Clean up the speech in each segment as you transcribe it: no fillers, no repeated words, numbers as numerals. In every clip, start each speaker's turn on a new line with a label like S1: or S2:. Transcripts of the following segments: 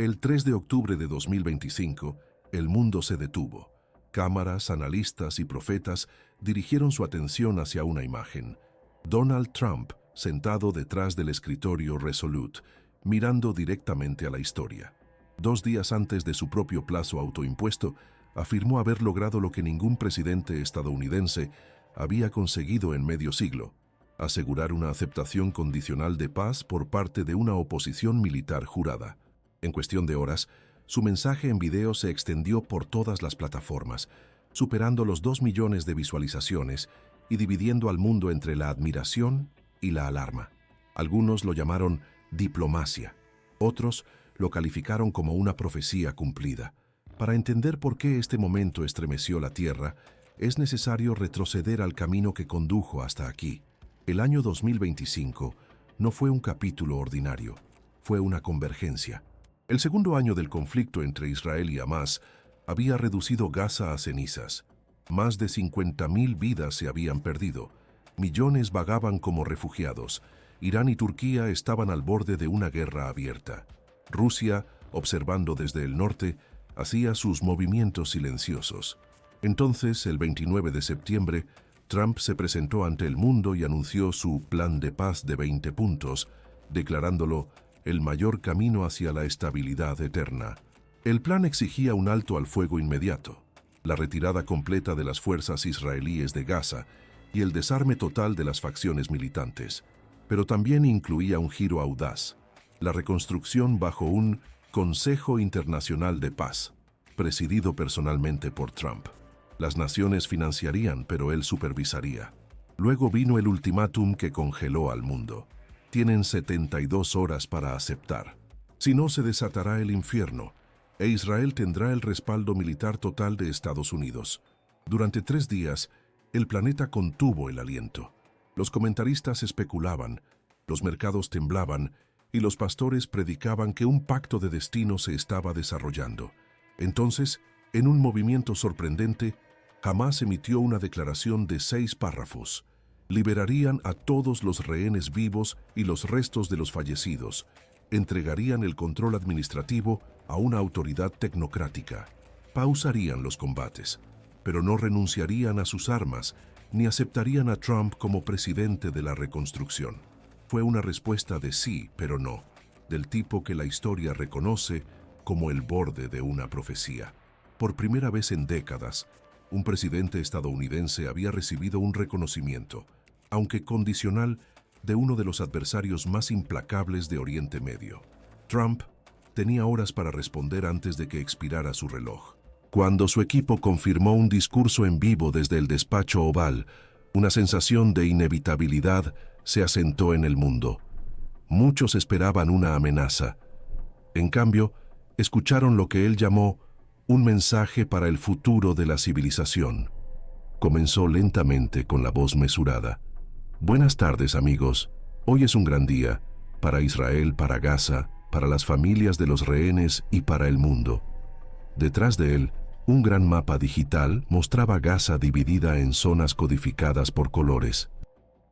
S1: El 3 de octubre de 2025, el mundo se detuvo. Cámaras, analistas y profetas dirigieron su atención hacia una imagen. Donald Trump, sentado detrás del escritorio Resolute, mirando directamente a la historia. 2 días antes de su propio plazo autoimpuesto, afirmó haber logrado lo que ningún presidente estadounidense había conseguido en medio siglo: asegurar una aceptación condicional de paz por parte de una oposición militar jurada. En cuestión de horas, su mensaje en video se extendió por todas las plataformas, superando los 2 millones de visualizaciones y dividiendo al mundo entre la admiración y la alarma. Algunos lo llamaron diplomacia, otros lo calificaron como una profecía cumplida. Para entender por qué este momento estremeció la Tierra, es necesario retroceder al camino que condujo hasta aquí. El año 2025 no fue un capítulo ordinario, fue una convergencia. El segundo año del conflicto entre Israel y Hamás había reducido Gaza a cenizas. Más de 50.000 vidas se habían perdido. Millones vagaban como refugiados. Irán y Turquía estaban al borde de una guerra abierta. Rusia, observando desde el norte, hacía sus movimientos silenciosos. Entonces, el 29 de septiembre, Trump se presentó ante el mundo y anunció su plan de paz de 20 puntos, declarándolo el mayor camino hacia la estabilidad eterna. El plan exigía un alto al fuego inmediato, la retirada completa de las fuerzas israelíes de Gaza y el desarme total de las facciones militantes. Pero también incluía un giro audaz: la reconstrucción bajo un Consejo Internacional de Paz, presidido personalmente por Trump. Las naciones financiarían, pero él supervisaría. Luego vino el ultimátum que congeló al mundo. Tienen 72 horas para aceptar. Si no, se desatará el infierno, e Israel tendrá el respaldo militar total de Estados Unidos. Durante 3 días, el planeta contuvo el aliento. Los comentaristas especulaban, los mercados temblaban y los pastores predicaban que un pacto de destino se estaba desarrollando. Entonces, en un movimiento sorprendente, Hamás emitió una declaración de 6 párrafos. Liberarían a todos los rehenes vivos y los restos de los fallecidos. Entregarían el control administrativo a una autoridad tecnocrática. Pausarían los combates, pero no renunciarían a sus armas ni aceptarían a Trump como presidente de la reconstrucción. Fue una respuesta de sí, pero no, del tipo que la historia reconoce como el borde de una profecía. Por primera vez en décadas, un presidente estadounidense había recibido un reconocimiento, aunque condicional, de uno de los adversarios más implacables de Oriente Medio. Trump tenía horas para responder antes de que expirara su reloj. Cuando su equipo confirmó un discurso en vivo desde el despacho oval, una sensación de inevitabilidad se asentó en el mundo. Muchos esperaban una amenaza. En cambio, escucharon lo que él llamó un mensaje para el futuro de la civilización. Comenzó lentamente con la voz mesurada. Buenas tardes, amigos. Hoy es un gran día, para Israel, para Gaza, para las familias de los rehenes y para el mundo. Detrás de él, un gran mapa digital mostraba Gaza dividida en zonas codificadas por colores.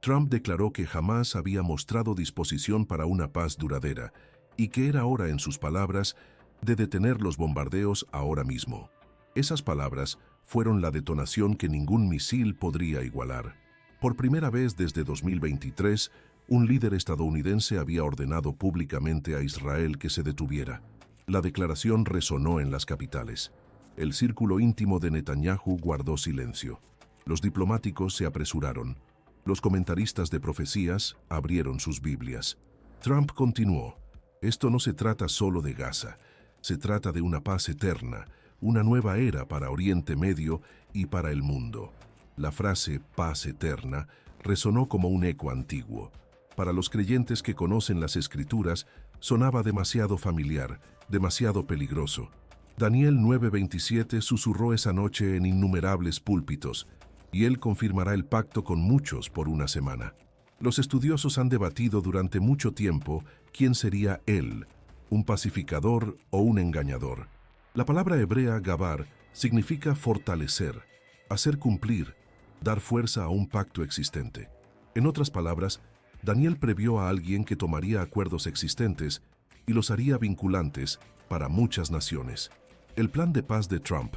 S1: Trump declaró que jamás había mostrado disposición para una paz duradera y que era hora, en sus palabras, de detener los bombardeos ahora mismo. Esas palabras fueron la detonación que ningún misil podría igualar. Por primera vez desde 2023, un líder estadounidense había ordenado públicamente a Israel que se detuviera. La declaración resonó en las capitales. El círculo íntimo de Netanyahu guardó silencio. Los diplomáticos se apresuraron. Los comentaristas de profecías abrieron sus Biblias. Trump continuó: esto no se trata solo de Gaza. Se trata de una paz eterna, una nueva era para Oriente Medio y para el mundo. La frase paz eterna resonó como un eco antiguo. Para los creyentes que conocen las Escrituras, sonaba demasiado familiar, demasiado peligroso. Daniel 9:27 susurró esa noche en innumerables púlpitos, y él confirmará el pacto con muchos por una semana. Los estudiosos han debatido durante mucho tiempo quién sería él, un pacificador o un engañador. La palabra hebrea gabar significa fortalecer, hacer cumplir, dar fuerza a un pacto existente. En otras palabras, Daniel previó a alguien que tomaría acuerdos existentes y los haría vinculantes, para muchas naciones. El plan de paz de Trump,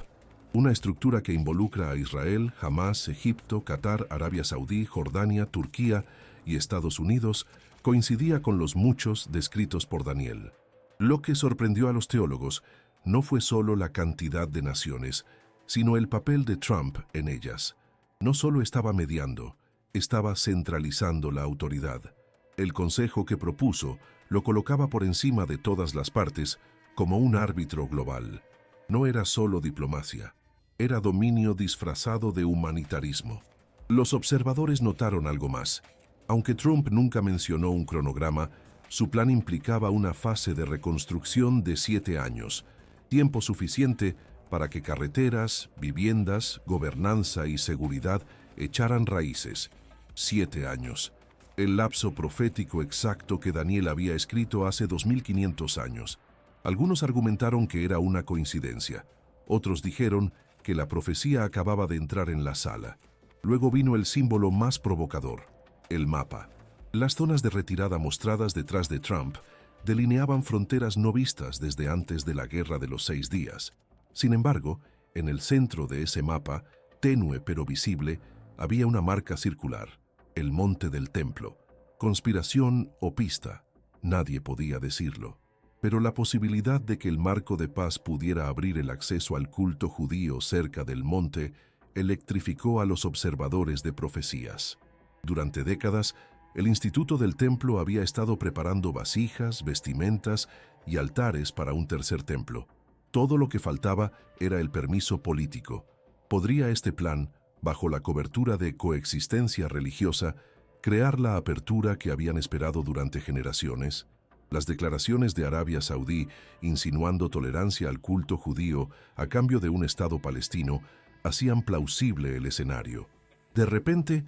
S1: una estructura que involucra a Israel, Hamás, Egipto, Qatar, Arabia Saudí, Jordania, Turquía y Estados Unidos, coincidía con los muchos descritos por Daniel. Lo que sorprendió a los teólogos no fue solo la cantidad de naciones, sino el papel de Trump en ellas. No solo estaba mediando, estaba centralizando la autoridad. El consejo que propuso lo colocaba por encima de todas las partes como un árbitro global. No era solo diplomacia, era dominio disfrazado de humanitarismo. Los observadores notaron algo más. Aunque Trump nunca mencionó un cronograma, su plan implicaba una fase de reconstrucción de 7 años, tiempo suficiente para que carreteras, viviendas, gobernanza y seguridad echaran raíces. 7 años. El lapso profético exacto que Daniel había escrito hace 2500 años. Algunos argumentaron que era una coincidencia. Otros dijeron que la profecía acababa de entrar en la sala. Luego vino el símbolo más provocador, el mapa. Las zonas de retirada mostradas detrás de Trump delineaban fronteras no vistas desde antes de la Guerra de los 6 días. Sin embargo, en el centro de ese mapa, tenue pero visible, había una marca circular, el monte del templo. Conspiración o pista, nadie podía decirlo. Pero la posibilidad de que el marco de paz pudiera abrir el acceso al culto judío cerca del monte electrificó a los observadores de profecías. Durante décadas, el Instituto del Templo había estado preparando vasijas, vestimentas y altares para un tercer templo. Todo lo que faltaba era el permiso político. ¿Podría este plan, bajo la cobertura de coexistencia religiosa, crear la apertura que habían esperado durante generaciones? Las declaraciones de Arabia Saudí insinuando tolerancia al culto judío a cambio de un Estado palestino hacían plausible el escenario. De repente,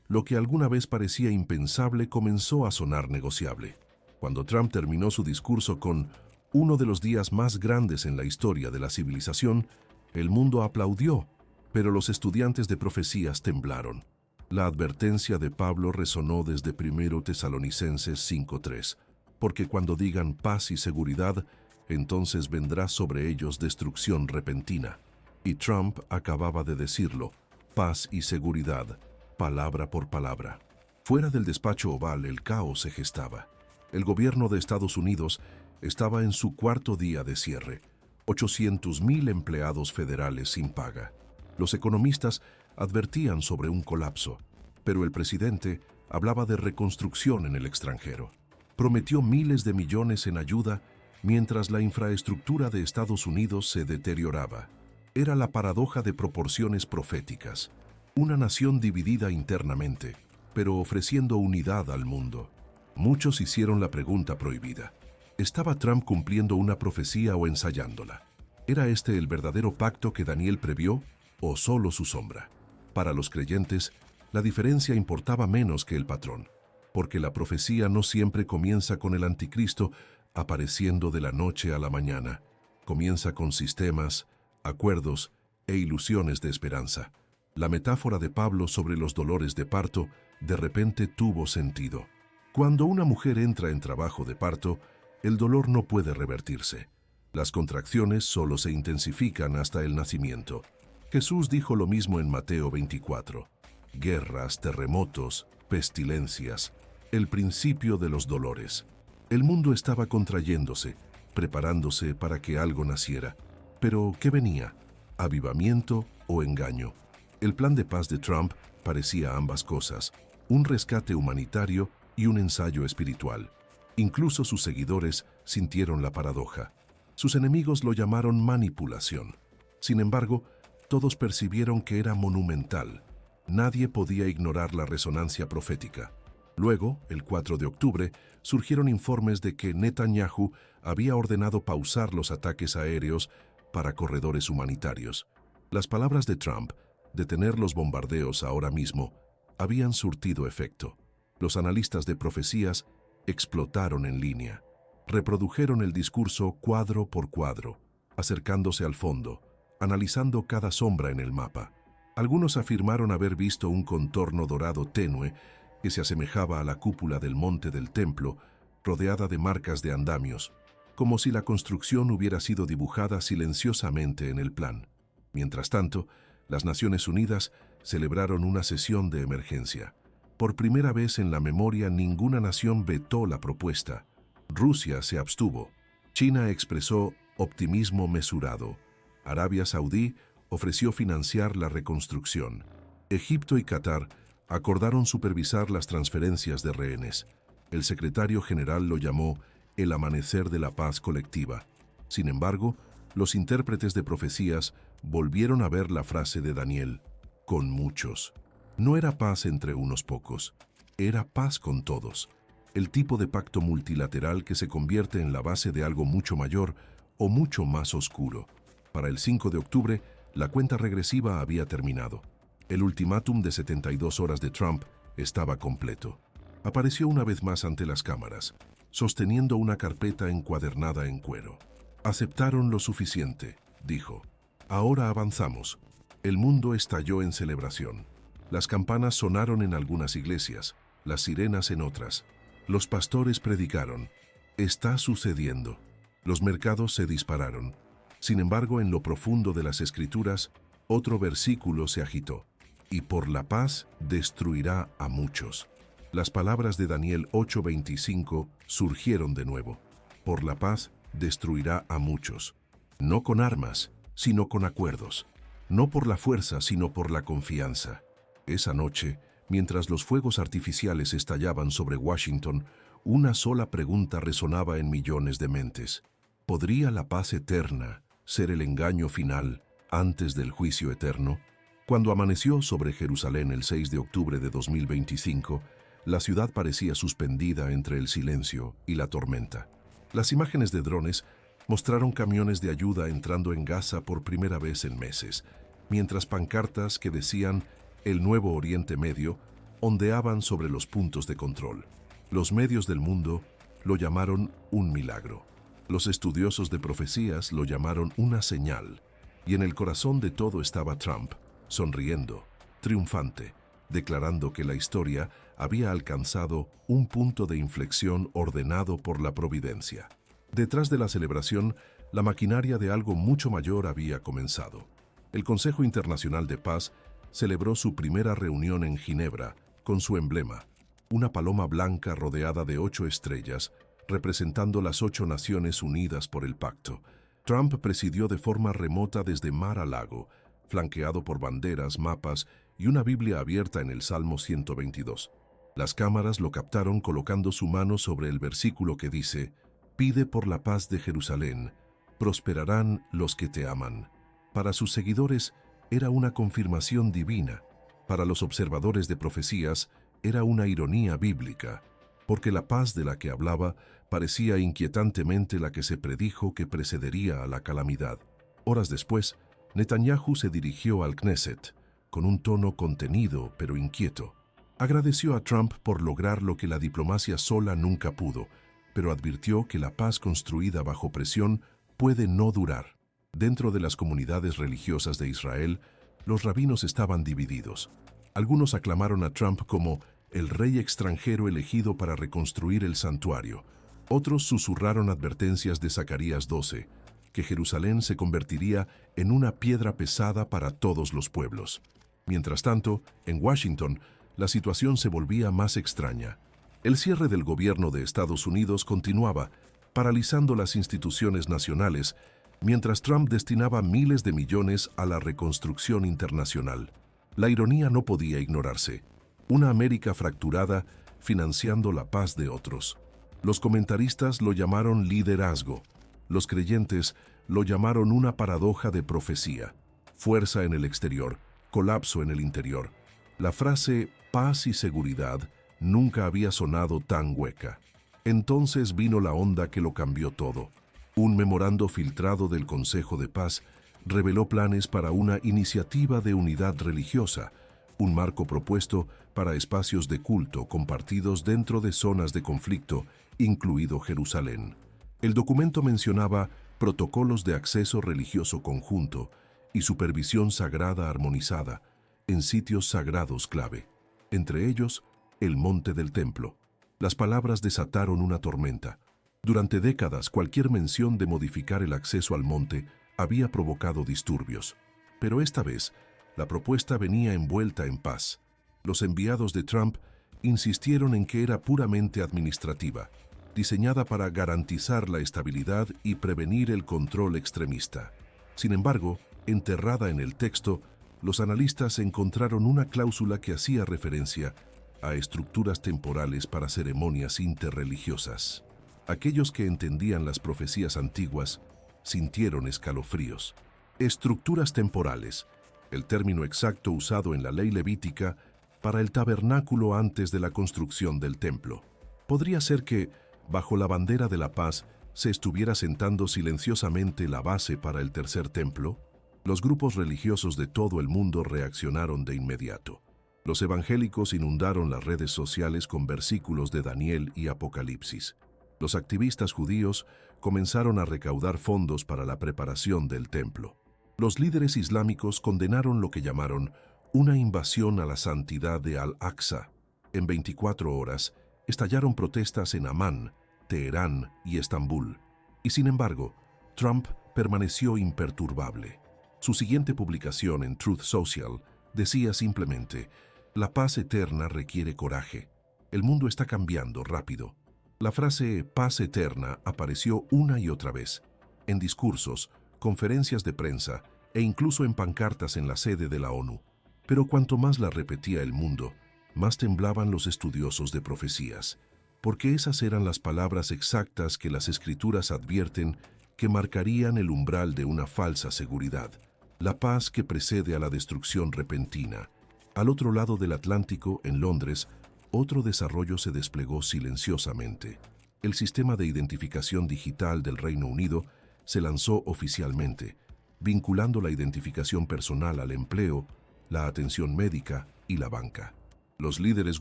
S1: lo que alguna vez parecía impensable comenzó a sonar negociable. Cuando Trump terminó su discurso con uno de los días más grandes en la historia de la civilización, el mundo aplaudió, pero los estudiantes de profecías temblaron. La advertencia de Pablo resonó desde 1 Tesalonicenses 5:3. Porque cuando digan paz y seguridad, entonces vendrá sobre ellos destrucción repentina. Y Trump acababa de decirlo, paz y seguridad, palabra por palabra. Fuera del despacho oval el caos se gestaba. El gobierno de Estados Unidos estaba en su 4.º día de cierre, 800,000 empleados federales sin paga. Los economistas advertían sobre un colapso, pero el presidente hablaba de reconstrucción en el extranjero. Prometió miles de millones en ayuda mientras la infraestructura de Estados Unidos se deterioraba. Era la paradoja de proporciones proféticas. Una nación dividida internamente, pero ofreciendo unidad al mundo. Muchos hicieron la pregunta prohibida. ¿Estaba Trump cumpliendo una profecía o ensayándola? ¿Era este el verdadero pacto que Daniel previó o solo su sombra? Para los creyentes, la diferencia importaba menos que el patrón, porque la profecía no siempre comienza con el anticristo apareciendo de la noche a la mañana. Comienza con sistemas, acuerdos e ilusiones de esperanza. La metáfora de Pablo sobre los dolores de parto de repente tuvo sentido. Cuando una mujer entra en trabajo de parto, el dolor no puede revertirse. Las contracciones solo se intensifican hasta el nacimiento. Jesús dijo lo mismo en Mateo 24. Guerras, terremotos, pestilencias, el principio de los dolores. El mundo estaba contrayéndose, preparándose para que algo naciera. Pero, ¿qué venía? ¿Avivamiento o engaño? El plan de paz de Trump parecía ambas cosas, un rescate humanitario y un ensayo espiritual. Incluso sus seguidores sintieron la paradoja. Sus enemigos lo llamaron manipulación. Sin embargo, todos percibieron que era monumental. Nadie podía ignorar la resonancia profética. Luego, el 4 de octubre, surgieron informes de que Netanyahu había ordenado pausar los ataques aéreos para corredores humanitarios. Las palabras de Trump, detener los bombardeos ahora mismo, habían surtido efecto. Los analistas de profecías explotaron en línea. Reprodujeron el discurso cuadro por cuadro, acercándose al fondo, analizando cada sombra en el mapa. Algunos afirmaron haber visto un contorno dorado tenue que se asemejaba a la cúpula del monte del templo, rodeada de marcas de andamios. como si la construcción hubiera sido dibujada silenciosamente en el plan. Mientras tanto, las Naciones Unidas celebraron una sesión de emergencia. Por primera vez en la memoria, ninguna nación vetó la propuesta. Rusia se abstuvo. China expresó optimismo mesurado. Arabia Saudí ofreció financiar la reconstrucción. Egipto y Qatar acordaron supervisar las transferencias de rehenes. El secretario general lo llamó el amanecer de la paz colectiva. Sin embargo, los intérpretes de profecías volvieron a ver la frase de Daniel, con muchos. No era paz entre unos pocos, era paz con todos. El tipo de pacto multilateral que se convierte en la base de algo mucho mayor o mucho más oscuro. Para el 5 de octubre, la cuenta regresiva había terminado. El ultimátum de 72 horas de Trump estaba completo. Apareció una vez más ante las cámaras, sosteniendo una carpeta encuadernada en cuero. Aceptaron lo suficiente, dijo. Ahora avanzamos. El mundo estalló en celebración. Las campanas sonaron en algunas iglesias, las sirenas en otras. Los pastores predicaron. Está sucediendo. Los mercados se dispararon. Sin embargo, en lo profundo de las Escrituras, otro versículo se agitó. Y por la paz destruirá a muchos. Las palabras de Daniel 8:25 surgieron de nuevo. Por la paz destruirá a muchos. No con armas, sino con acuerdos. No por la fuerza, sino por la confianza. Esa noche, mientras los fuegos artificiales estallaban sobre Washington, una sola pregunta resonaba en millones de mentes. ¿Podría la paz eterna ser el engaño final antes del juicio eterno? Cuando amaneció sobre Jerusalén el 6 de octubre de 2025, la ciudad parecía suspendida entre el silencio y la tormenta. Las imágenes de drones mostraron camiones de ayuda entrando en Gaza por primera vez en meses, mientras pancartas que decían «El Nuevo Oriente Medio» ondeaban sobre los puntos de control. Los medios del mundo lo llamaron un milagro. Los estudiosos de profecías lo llamaron una señal. Y en el corazón de todo estaba Trump, sonriendo, triunfante, declarando que la historia había alcanzado un punto de inflexión ordenado por la providencia. Detrás de la celebración, la maquinaria de algo mucho mayor había comenzado. El Consejo Internacional de Paz celebró su primera reunión en Ginebra con su emblema, una paloma blanca rodeada de 8 estrellas, representando las 8 Naciones Unidas por el pacto. Trump presidió de forma remota desde mar a lago, flanqueado por banderas, mapas y una Biblia abierta en el Salmo 122. Las cámaras lo captaron colocando su mano sobre el versículo que dice: «Pide por la paz de Jerusalén, prosperarán los que te aman». Para sus seguidores era una confirmación divina. Para los observadores de profecías era una ironía bíblica, porque la paz de la que hablaba parecía inquietantemente la que se predijo que precedería a la calamidad. Horas después, Netanyahu se dirigió al Knesset, con un tono contenido pero inquieto. Agradeció a Trump por lograr lo que la diplomacia sola nunca pudo, pero advirtió que la paz construida bajo presión puede no durar. Dentro de las comunidades religiosas de Israel, los rabinos estaban divididos. Algunos aclamaron a Trump como el rey extranjero elegido para reconstruir el santuario. Otros susurraron advertencias de Zacarías 12, que Jerusalén se convertiría en una piedra pesada para todos los pueblos. Mientras tanto, en Washington, la situación se volvía más extraña. El cierre del gobierno de Estados Unidos continuaba, paralizando las instituciones nacionales, mientras Trump destinaba miles de millones a la reconstrucción internacional. La ironía no podía ignorarse. Una América fracturada financiando la paz de otros. Los comentaristas lo llamaron liderazgo. Los creyentes lo llamaron una paradoja de profecía. Fuerza en el exterior, colapso en el interior. La frase paz y seguridad nunca había sonado tan hueca. Entonces vino la onda que lo cambió todo. Un memorando filtrado del Consejo de Paz reveló planes para una iniciativa de unidad religiosa, un marco propuesto para espacios de culto compartidos dentro de zonas de conflicto, incluido Jerusalén. El documento mencionaba protocolos de acceso religioso conjunto y supervisión sagrada armonizada en sitios sagrados clave, entre ellos el monte del templo. Las palabras desataron una tormenta. Durante décadas, cualquier mención de modificar el acceso al monte había provocado disturbios. Pero esta vez, la propuesta venía envuelta en paz. Los enviados de Trump insistieron en que era puramente administrativa, diseñada para garantizar la estabilidad y prevenir el control extremista. Sin embargo, enterrada en el texto, los analistas encontraron una cláusula que hacía referencia a estructuras temporales para ceremonias interreligiosas. Aquellos que entendían las profecías antiguas sintieron escalofríos. Estructuras temporales, el término exacto usado en la ley levítica para el tabernáculo antes de la construcción del templo. Podría ser que, bajo la bandera de la paz, se estuviera sentando silenciosamente la base para el tercer templo. Los grupos religiosos de todo el mundo reaccionaron de inmediato. Los evangélicos inundaron las redes sociales con versículos de Daniel y Apocalipsis. Los activistas judíos comenzaron a recaudar fondos para la preparación del templo. Los líderes islámicos condenaron lo que llamaron una invasión a la santidad de Al-Aqsa. En 24 horas, estallaron protestas en Amán, Teherán y Estambul. Y sin embargo, Trump permaneció imperturbable. Su siguiente publicación en Truth Social decía simplemente: «La paz eterna requiere coraje. El mundo está cambiando rápido». La frase «paz eterna» apareció una y otra vez, en discursos, conferencias de prensa e incluso en pancartas en la sede de la ONU. Pero cuanto más la repetía el mundo, más temblaban los estudiosos de profecías, porque esas eran las palabras exactas que las Escrituras advierten que marcarían el umbral de una falsa seguridad, la paz que precede a la destrucción repentina. Al otro lado del Atlántico, en Londres, otro desarrollo se desplegó silenciosamente. El sistema de identificación digital del Reino Unido se lanzó oficialmente, vinculando la identificación personal al empleo, la atención médica y la banca. Los líderes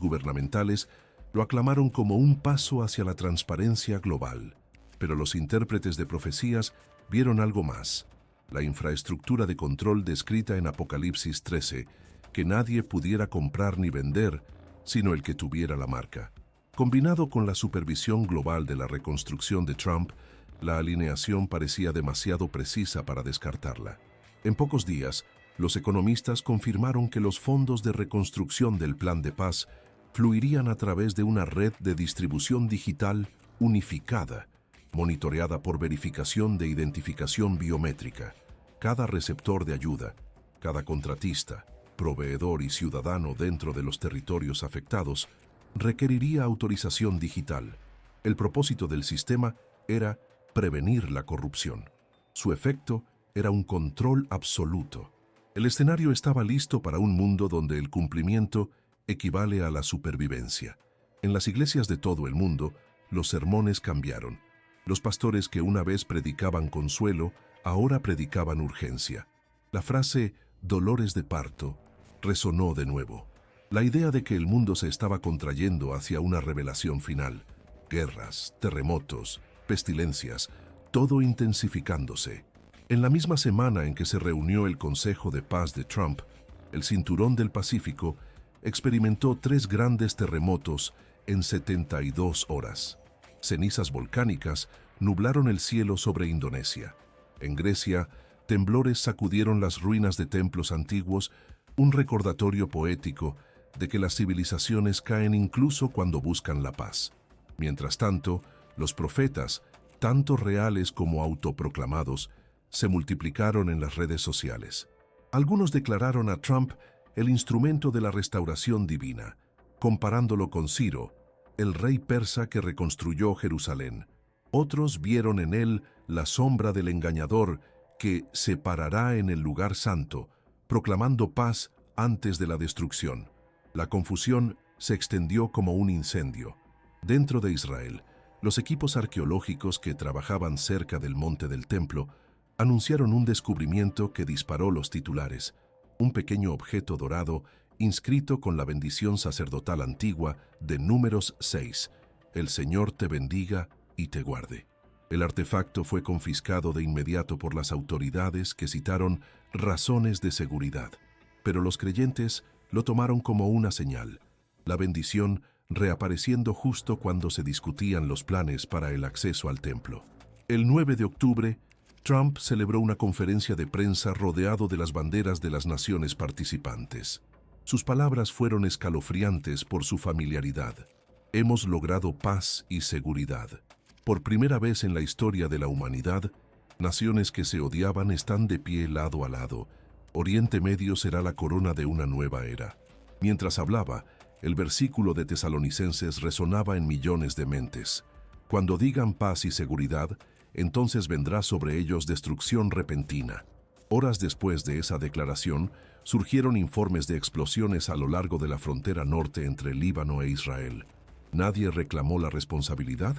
S1: gubernamentales lo aclamaron como un paso hacia la transparencia global, pero los intérpretes de profecías vieron algo más: la infraestructura de control descrita en Apocalipsis 13, que nadie pudiera comprar ni vender, sino el que tuviera la marca. Combinado con la supervisión global de la reconstrucción de Trump, la alineación parecía demasiado precisa para descartarla. En pocos días, los economistas confirmaron que los fondos de reconstrucción del Plan de Paz fluirían a través de una red de distribución digital unificada, monitoreada por verificación de identificación biométrica. Cada receptor de ayuda, cada contratista, proveedor y ciudadano dentro de los territorios afectados requeriría autorización digital. El propósito del sistema era prevenir la corrupción. Su efecto era un control absoluto. El escenario estaba listo para un mundo donde el cumplimiento equivale a la supervivencia. En las iglesias de todo el mundo, los sermones cambiaron. Los pastores que una vez predicaban consuelo, ahora predicaban urgencia. La frase «dolores de parto» resonó de nuevo. La idea de que el mundo se estaba contrayendo hacia una revelación final. Guerras, terremotos, pestilencias, todo intensificándose. En la misma semana en que se reunió el Consejo de Paz de Trump, el Cinturón del Pacífico experimentó 3 grandes terremotos en 72 horas. Cenizas volcánicas nublaron el cielo sobre Indonesia. En Grecia, temblores sacudieron las ruinas de templos antiguos, un recordatorio poético de que las civilizaciones caen incluso cuando buscan la paz. Mientras tanto, los profetas, tanto reales como autoproclamados, se multiplicaron en las redes sociales. Algunos declararon a Trump el instrumento de la restauración divina, comparándolo con Ciro, el rey persa que reconstruyó Jerusalén. Otros vieron en él la sombra del engañador que se parará en el lugar santo, proclamando paz antes de la destrucción. La confusión se extendió como un incendio. Dentro de Israel, los equipos arqueológicos que trabajaban cerca del monte del templo anunciaron un descubrimiento que disparó los titulares: un pequeño objeto dorado inscrito con la bendición sacerdotal antigua de Números 6. El Señor te bendiga y te guarde. El artefacto fue confiscado de inmediato por las autoridades, que citaron razones de seguridad. Pero los creyentes lo tomaron como una señal. La bendición reapareciendo justo cuando se discutían los planes para el acceso al templo. El 9 de octubre, Trump celebró una conferencia de prensa rodeado de las banderas de las naciones participantes. Sus palabras fueron escalofriantes por su familiaridad. Hemos logrado paz y seguridad. Por primera vez en la historia de la humanidad, naciones que se odiaban están de pie lado a lado. Oriente Medio será la corona de una nueva era. Mientras hablaba, el versículo de Tesalonicenses resonaba en millones de mentes. Cuando digan paz y seguridad, entonces vendrá sobre ellos destrucción repentina. Horas después de esa declaración, surgieron informes de explosiones a lo largo de la frontera norte entre Líbano e Israel. Nadie reclamó la responsabilidad.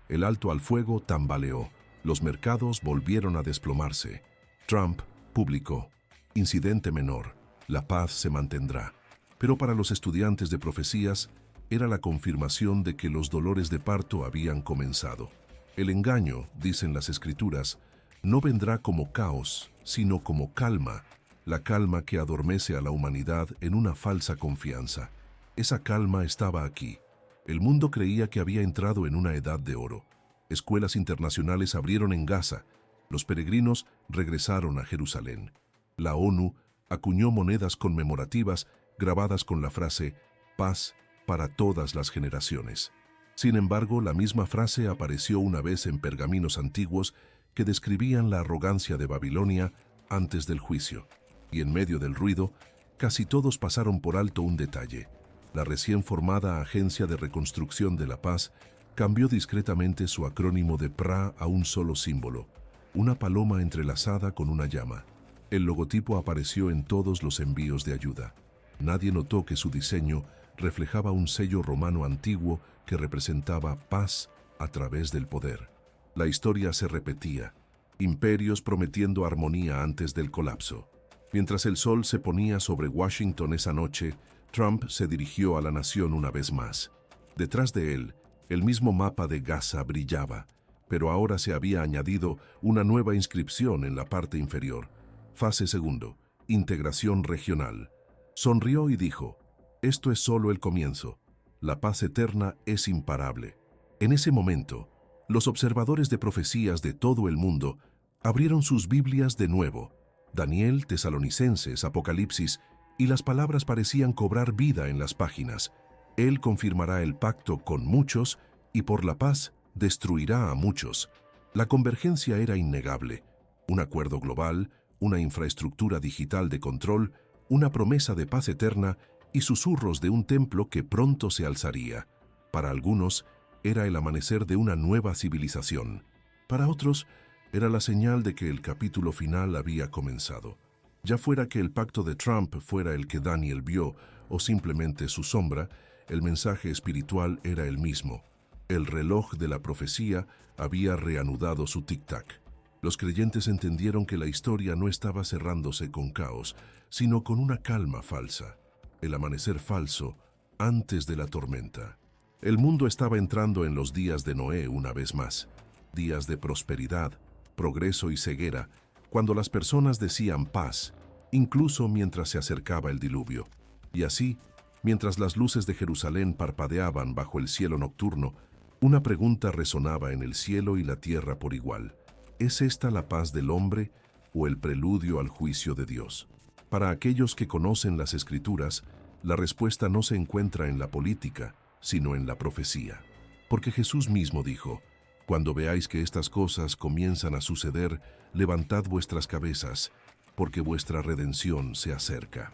S1: El alto al fuego tambaleó. Los mercados volvieron a desplomarse. Trump publicó: incidente menor, la paz se mantendrá. Pero para los estudiantes de profecías, era la confirmación de que los dolores de parto habían comenzado. El engaño, dicen las Escrituras, no vendrá como caos, sino como calma, la calma que adormece a la humanidad en una falsa confianza. Esa calma estaba aquí. El mundo creía que había entrado en una edad de oro. Escuelas internacionales abrieron en Gaza. Los peregrinos regresaron a Jerusalén. La ONU acuñó monedas conmemorativas grabadas con la frase «Paz para todas las generaciones». Sin embargo, la misma frase apareció una vez en pergaminos antiguos que describían la arrogancia de Babilonia antes del juicio. Y en medio del ruido, casi todos pasaron por alto un detalle. La recién formada Agencia de Reconstrucción de la Paz cambió discretamente su acrónimo de PRA a un solo símbolo, una paloma entrelazada con una llama. El logotipo apareció en todos los envíos de ayuda. Nadie notó que su diseño reflejaba un sello romano antiguo que representaba paz a través del poder. La historia se repetía, imperios prometiendo armonía antes del colapso. Mientras el sol se ponía sobre Washington esa noche, Trump se dirigió a la nación una vez más. Detrás de él, el mismo mapa de Gaza brillaba, pero ahora se había añadido una nueva inscripción en la parte inferior. Fase segundo, integración regional. Sonrió y dijo: esto es solo el comienzo. La paz eterna es imparable. En ese momento, los observadores de profecías de todo el mundo abrieron sus Biblias de nuevo. Daniel, Tesalonicenses, Apocalipsis, y las palabras parecían cobrar vida en las páginas. Él confirmará el pacto con muchos y por la paz destruirá a muchos. La convergencia era innegable. Un acuerdo global, una infraestructura digital de control, una promesa de paz eterna y susurros de un templo que pronto se alzaría. Para algunos, era el amanecer de una nueva civilización. Para otros, era la señal de que el capítulo final había comenzado. Ya fuera que el pacto de Trump fuera el que Daniel vio o simplemente su sombra, el mensaje espiritual era el mismo. El reloj de la profecía había reanudado su tic-tac. Los creyentes entendieron que la historia no estaba cerrándose con caos, sino con una calma falsa. El amanecer falso antes de la tormenta. El mundo estaba entrando en los días de Noé una vez más. Días de prosperidad, progreso y ceguera, cuando las personas decían paz, incluso mientras se acercaba el diluvio. Y así, mientras las luces de Jerusalén parpadeaban bajo el cielo nocturno, una pregunta resonaba en el cielo y la tierra por igual. ¿Es esta la paz del hombre o el preludio al juicio de Dios? Para aquellos que conocen las Escrituras, la respuesta no se encuentra en la política, sino en la profecía. Porque Jesús mismo dijo: cuando veáis que estas cosas comienzan a suceder, levantad vuestras cabezas, porque vuestra redención se acerca.